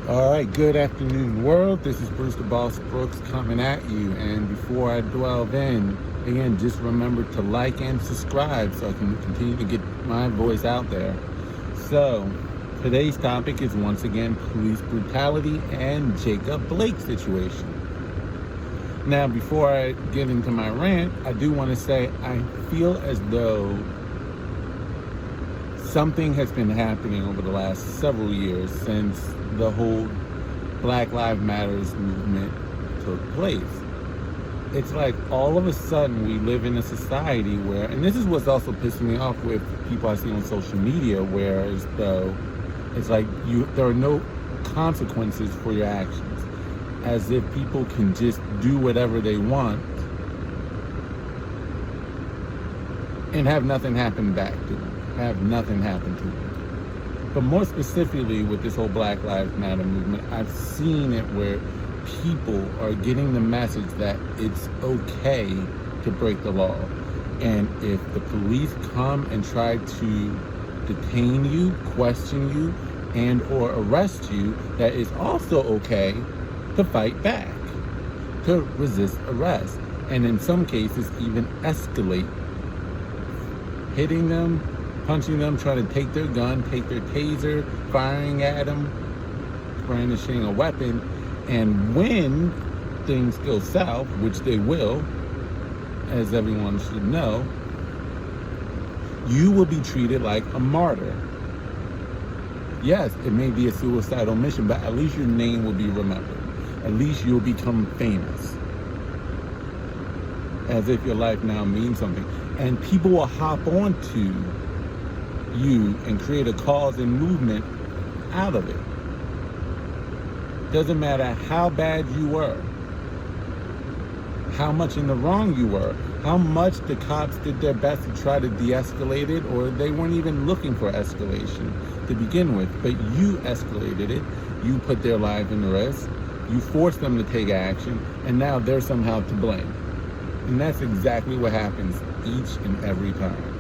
All right, good afternoon, world. This is Bruce the Boss Brooks coming at you. And before I delve in, again, just remember to like and subscribe so I can continue to get my voice out there. So, today's topic is once again police brutality and Jacob Blake situation. Now, before I get into my rant, I do want to say I feel as though something has been happening over the last several years since the whole Black Lives Matters movement took place. It's like all of a sudden we live in a society where, and this is what's also pissing me off with people I see on social media, where as though it's like there are no consequences for your actions, as if people can just do whatever they want and have nothing happen back to them. Have nothing happen to them. But more specifically with this whole Black Lives Matter movement, I've seen it where people are getting the message that it's okay to break the law. And if the police come and try to detain you, question you, and or arrest you, that it's also okay to fight back, to resist arrest, and in some cases even escalate, hitting them, punching them, trying to take their gun, take their taser, firing at them, brandishing a weapon. And when things go south, which they will, as everyone should know, you will be treated like a martyr. Yes, it may be a suicidal mission, but at least your name will be remembered. At least you'll become famous, as if your life now means something. And people will hop onto you and create a cause and movement out of it. Doesn't matter how bad you were, how much in the wrong you were, how much the cops did their best to try to de-escalate it, or they weren't even looking for escalation to begin with, but you escalated it, you put their life in risk, you forced them to take action, and now they're somehow to blame. And that's exactly what happens each and every time.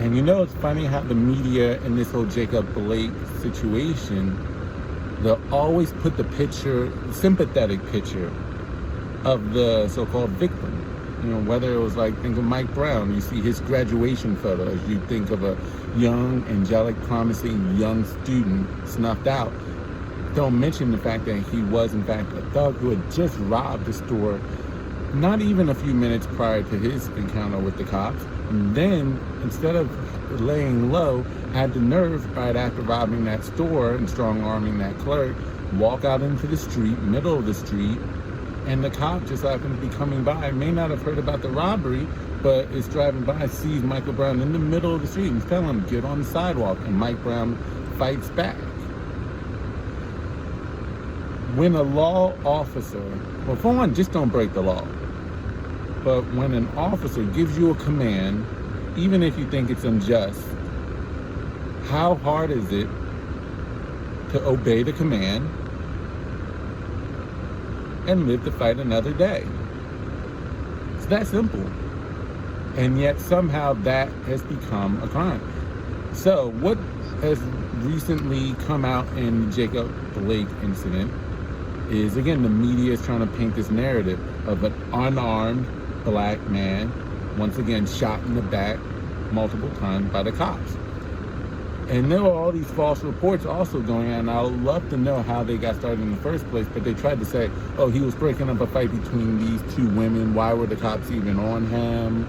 And you know, it's funny how the media in this whole Jacob Blake situation, they'll always put the picture, sympathetic picture of the so-called victim. You know, whether it was like, think of Mike Brown, you see his graduation photos, you think of a young, angelic, promising young student snuffed out. Don't mention the fact that he was in fact a thug who had just robbed a store not even a few minutes prior to his encounter with the cops. And then, instead of laying low, had the nerve right after robbing that store and strong-arming that clerk, walk out into the street, middle of the street, and the cop just happened to be coming by, may not have heard about the robbery, but is driving by, sees Michael Brown in the middle of the street and telling him, get on the sidewalk, and Mike Brown fights back. When a law officer, well, for one, just don't break the law. But when an officer gives you a command, even if you think it's unjust, how hard is it to obey the command and live to fight another day? It's that simple. And yet somehow that has become a crime. So what has recently come out in the Jacob Blake incident is, again, the media is trying to paint this narrative of an unarmed Black man, once again shot in the back multiple times by the cops. And there were all these false reports also going on. I would love to know how they got started in the first place, but they tried to say, oh, he was breaking up a fight between these two women. Why were the cops even on him?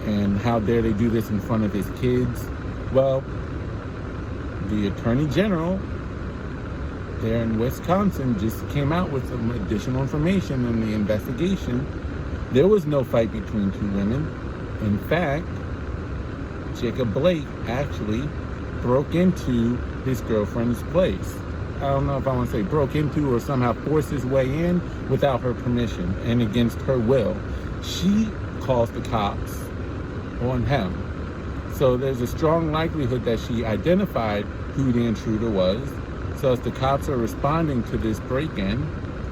And how dare they do this in front of his kids? Well, the Attorney General there in Wisconsin just came out with some additional information in the investigation. There was no fight between two women. In fact, Jacob Blake actually broke into his girlfriend's place. I don't know if I want to say broke into or somehow forced his way in without her permission and against her will. She calls the cops on him. So there's a strong likelihood that she identified who the intruder was. So as the cops are responding to this break-in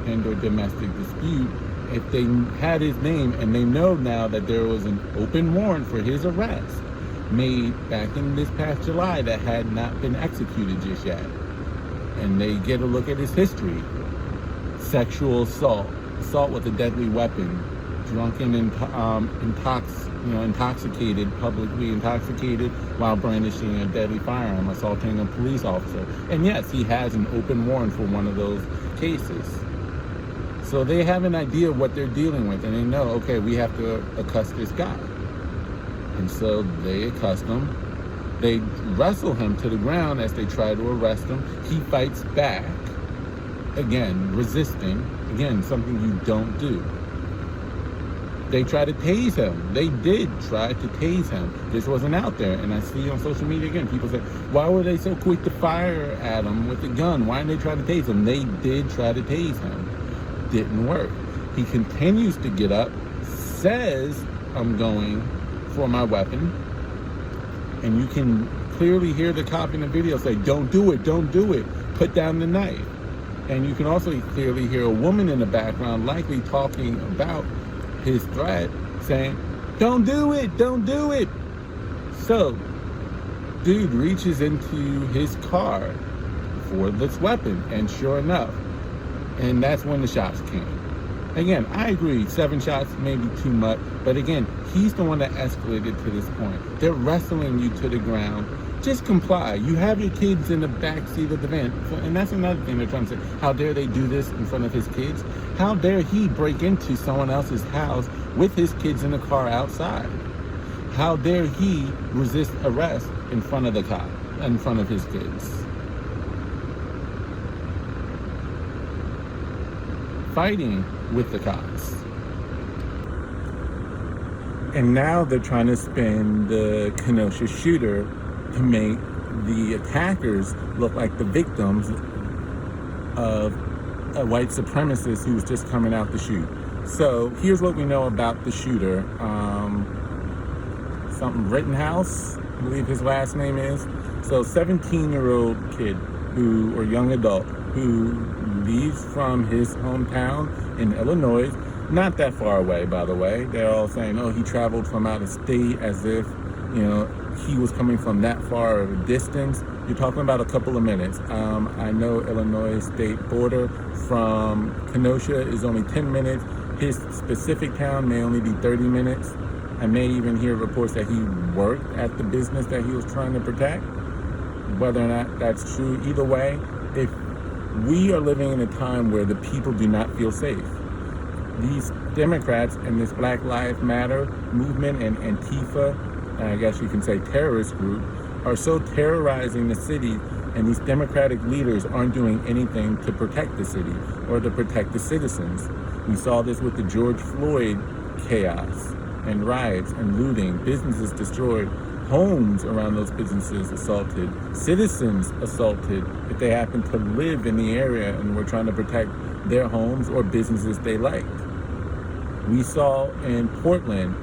and or domestic dispute, if they had his name and they know now that there was an open warrant for his arrest made back in this past July that had not been executed just yet, and they get a look at his history. Sexual assault, assault with a deadly weapon, drunken and intoxicated, publicly intoxicated while brandishing a deadly firearm, assaulting a police officer. And yes, he has an open warrant for one of those cases. So they have an idea of what they're dealing with, and they know, okay, we have to accost this guy. And so they accost him. They wrestle him to the ground as they try to arrest him. He fights back, again, resisting, again, something you don't do. They try to tase him. They did try to tase him. This wasn't out there. And I see on social media again, people say, why were they so quick to fire at him with a gun? Why didn't they try to tase him? They did try to tase him. Didn't work. He continues to get up, says, I'm going for my weapon. And you can clearly hear the cop in the video say, don't do it, don't do it. Put down the knife. And you can also clearly hear a woman in the background likely talking about his threat, saying, don't do it, don't do it. So, dude reaches into his car for this weapon, and sure enough, and that's when the shots came. Again, I agree, 7 shots may be too much, but again, he's the one that escalated to this point. They're wrestling you to the ground. Just comply. You have your kids in the back seat of the van. And that's another thing they're trying to say. How dare they do this in front of his kids? How dare he break into someone else's house with his kids in the car outside? How dare he resist arrest in front of the cop, in front of his kids? Fighting with the cops. And now they're trying to spin the Kenosha shooter to make the attackers look like the victims of a white supremacist who was just coming out to shoot. So here's what we know about the shooter. Something Rittenhouse, I believe his last name is. So 17-year-old kid or young adult who leaves from his hometown in Illinois, not that far away, by the way. They're all saying, oh, he traveled from out of state, as if, he was coming from that far of a distance. You're talking about a couple of minutes. I know Illinois state border from Kenosha is only 10 minutes. His specific town may only be 30 minutes. I may even hear reports that he worked at the business that he was trying to protect. Whether or not that's true, either way, if we are living in a time where the people do not feel safe. These Democrats and this Black Lives Matter movement and Antifa, I guess you can say terrorist group, are so terrorizing the city, and these Democratic leaders aren't doing anything to protect the city or to protect the citizens. We saw this with the George Floyd chaos and riots and looting, businesses destroyed, homes around those businesses assaulted, citizens assaulted if they happen to live in the area and were trying to protect their homes or businesses they liked. We saw in Portland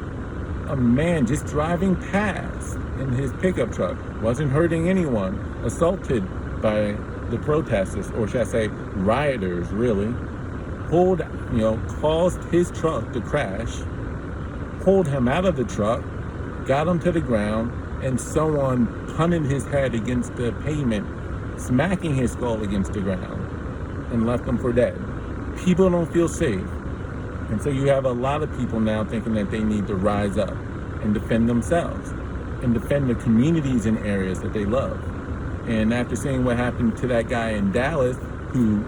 a man just driving past in his pickup truck, wasn't hurting anyone, assaulted by the protesters, or should I say rioters, really, caused his truck to crash, pulled him out of the truck, got him to the ground, and someone punted his head against the pavement, smacking his skull against the ground, and left him for dead. People don't feel safe. And so you have a lot of people now thinking that they need to rise up and defend themselves and defend the communities and areas that they love. And after seeing what happened to that guy in Dallas, who,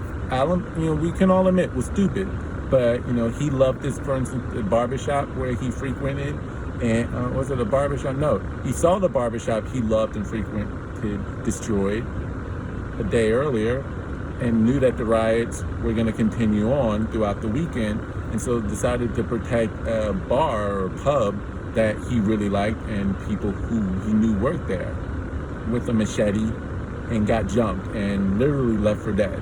we can all admit was stupid, but, he loved this, for instance, the barbershop where he frequented. And was it a barbershop? No, he saw the barbershop he loved and frequented destroyed a day earlier and knew that the riots were going to continue on throughout the weekend, and so decided to protect a bar or pub that he really liked and people who he knew worked there with a machete, and got jumped and literally left for dead.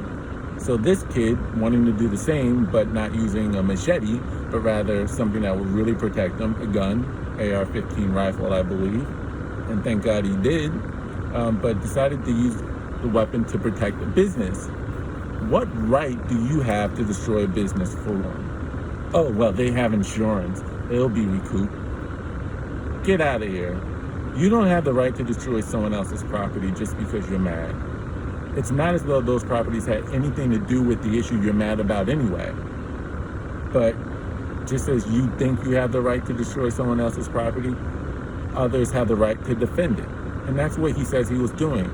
So this kid wanting to do the same, but not using a machete, but rather something that would really protect him, a gun, AR-15 rifle, I believe, and thank God he did, but decided to use the weapon to protect the business. What right do you have to destroy a business for one? Oh, well, they have insurance. It'll be recouped. Get out of here. You don't have the right to destroy someone else's property just because you're mad. It's not as though those properties had anything to do with the issue you're mad about anyway. But just as you think you have the right to destroy someone else's property, others have the right to defend it. And that's what he says he was doing.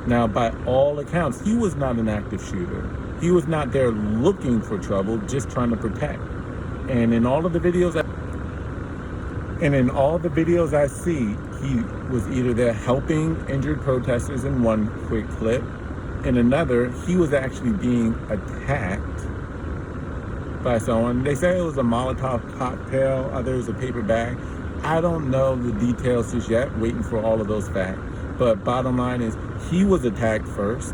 Now, by all accounts, he was not an active shooter. He was not there looking for trouble, just trying to protect. And in all the videos I see, he was either there helping injured protesters in one quick clip. In another, he was actually being attacked by someone. They say it was a Molotov cocktail, others a paper bag. I don't know the details just yet, waiting for all of those facts. But bottom line is, he was attacked first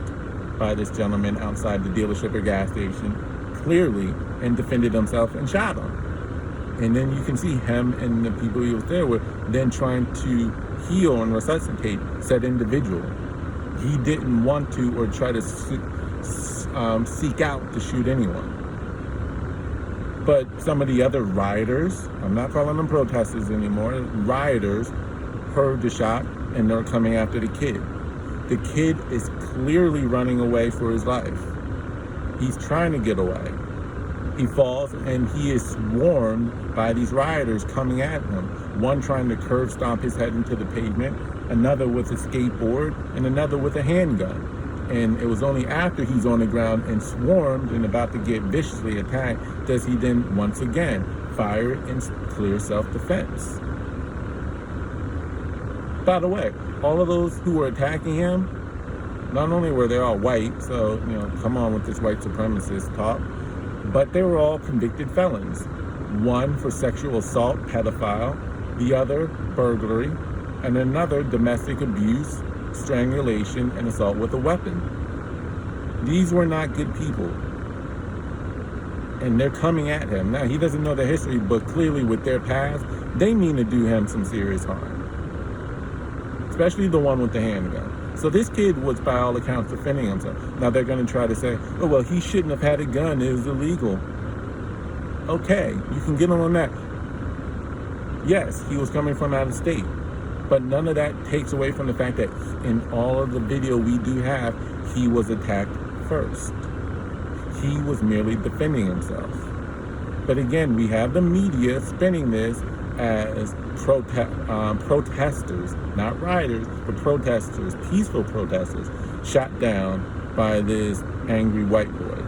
by this gentleman outside the dealership or gas station, clearly, and defended himself and shot him. And then you can see him and the people he was there with then trying to heal and resuscitate said individual. He didn't want to or try to seek out to shoot anyone. But some of the other rioters, I'm not calling them protesters anymore, rioters heard the shot and they're coming after the kid. The kid is clearly running away for his life. He's trying to get away. He falls and he is swarmed by these rioters coming at him. One trying to curb stomp his head into the pavement, another with a skateboard, and another with a handgun. And it was only after he's on the ground and swarmed and about to get viciously attacked does he then once again fire in clear self-defense. By the way, all of those who were attacking him, not only were they all white, so, come on with this white supremacist talk, but they were all convicted felons. One for sexual assault, pedophile, the other burglary, and another domestic abuse, strangulation, and assault with a weapon. These were not good people. And they're coming at him. Now, he doesn't know their history, but clearly with their past, they mean to do him some serious harm. Especially the one with the handgun. So this kid was, by all accounts, defending himself. Now they're going to try to say, oh, well, he shouldn't have had a gun. It was illegal. Okay, you can get him on that. Yes, he was coming from out of state. But none of that takes away from the fact that in all of the video we do have, he was attacked first. He was merely defending himself. But again, we have the media spinning this as protesters, not rioters, but protesters, peaceful protesters, shot down by this angry white boy.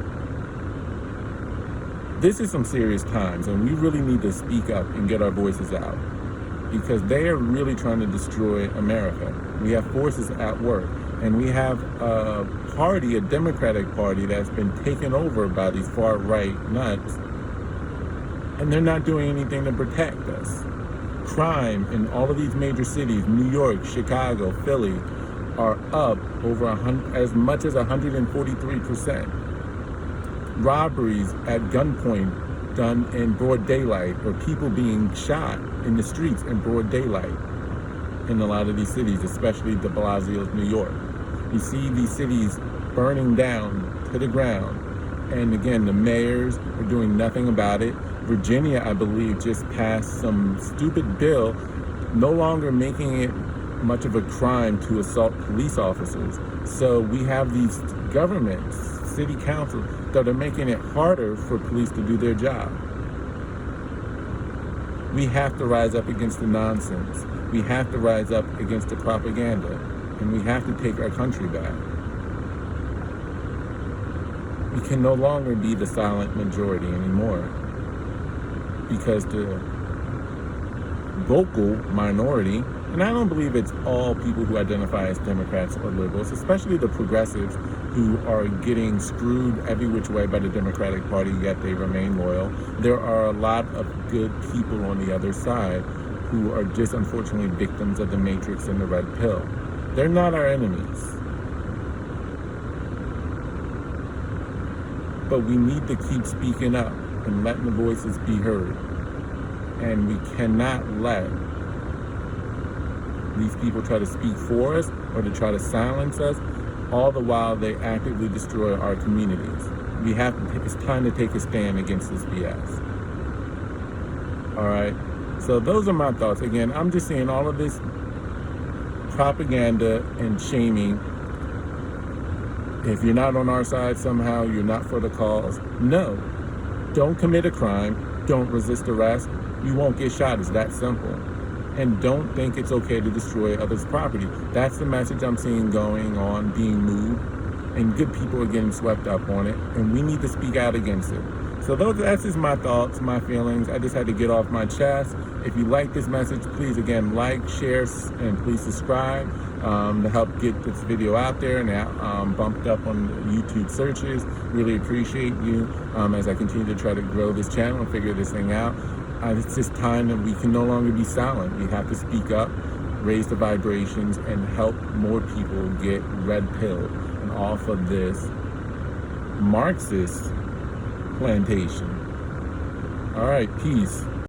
This is some serious times, and we really need to speak up and get our voices out, because they are really trying to destroy America. We have forces at work, and we have a party, a Democratic Party, that's been taken over by these far-right nuts, and they're not doing anything to protect us. Crime in all of these major cities, New York, Chicago, Philly, are up over as much as 143%. Robberies at gunpoint done in broad daylight, or people being shot in the streets in broad daylight in a lot of these cities, especially de Blasio's New York. You see these cities burning down to the ground. And again, the mayors are doing nothing about it. Virginia, I believe, just passed some stupid bill no longer making it much of a crime to assault police officers. So we have these governments, city councils, that are making it harder for police to do their job. We have to rise up against the nonsense. We have to rise up against the propaganda. And we have to take our country back. We can no longer be the silent majority anymore, because the vocal minority, and I don't believe it's all people who identify as Democrats or liberals, especially the progressives who are getting screwed every which way by the Democratic Party, yet they remain loyal. There are a lot of good people on the other side who are just unfortunately victims of the Matrix and the red pill. They're not our enemies. But we need to keep speaking up and letting the voices be heard. And we cannot let these people try to speak for us or to try to silence us, all the while they actively destroy our communities. It's time to take a stand against this BS. All right? So those are my thoughts. Again, I'm just saying all of this propaganda and shaming If you're not on our side somehow, you're not for the cause. No, don't commit a crime. Don't resist arrest. You won't get shot. It's that simple. And don't think it's okay to destroy others' property. That's the message I'm seeing going on, being moved, and good people are getting swept up on it, and we need to speak out against it. So that's just my thoughts, my feelings. I just had to get off my chest. If you like this message, please again like, share, and please subscribe to help get this video out there and bumped up on YouTube searches. Really appreciate you as I continue to try to grow this channel and figure this thing out. It's just time that we can no longer be silent. We have to speak up, raise the vibrations, and help more people get red pilled and off of this Marxist plantation. All right, peace.